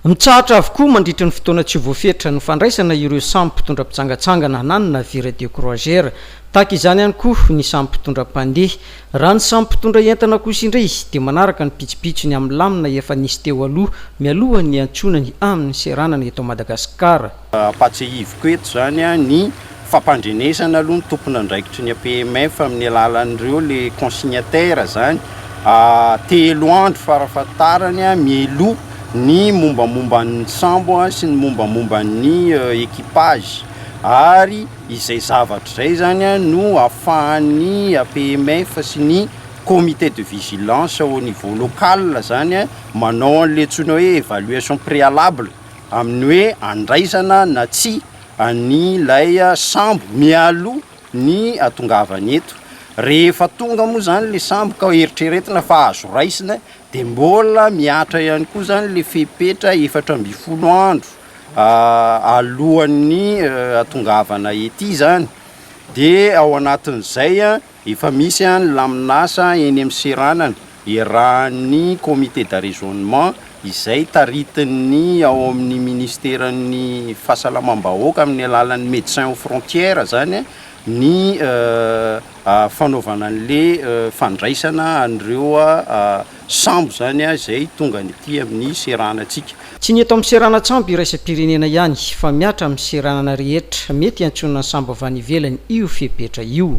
Mitsahatra avokoa mandritra ny fotoana tsy voafetra ny fandraisana ireo sambo mpitondra mpitsangatsangana nanana Vira de Croisière. Tahaka izany ihany koa ny sambo mpitondra mpandeha. Raha ny sambo mpitondra entana kosa indray dia manaraka ny pitsopitsony amin'ny lamina efa nisy teo aloha mialoha ny antsonany amin'ny seranana eto Madagasikara. Patsihivoko eto zany ny fampandrenesana aloha ny tompona andraikitry ny APMF amin'ny alalan'ireo le consignataire zany telo andro farafahatarany mielo ny mombamomban'ny sambo sy ny mombamomban'ny équipage ary izay zavatra zay zany no afahan'ny APMF sy ny comité de vigilance au niveau local zany manao an'le tsona hoe évaluation préalable amin'ny hoe andraisana na tsy ny lay sambo mialo ny atongavany eto. Rehefa tonga moa zany le sambo ka eritreretina fa azo raisina dia mbola miatra ihany koa zany le fepetra 4 andro alohan'ny atongavana ety zany. Dia ao anatin'izay efa misy ny laminasa eny amin'ny seranana iarahan'ny comité d'arraisonnement izay taritin'ny ao amin'ny ministèren'ny fahasalamam-bahoaka amin'ny alalan'ny médecins aux frontières zany ny fanaovana an'le fandraisana an'ireo sambo zany izay tonga nyty amin'ny seranantsika. Tsy ny eto amin'ny seranatsambo iraisam-pirenena ihany fa miatra amin'ny seranana rehetra mety antsonana sambo avy any ivelany io fepetra io.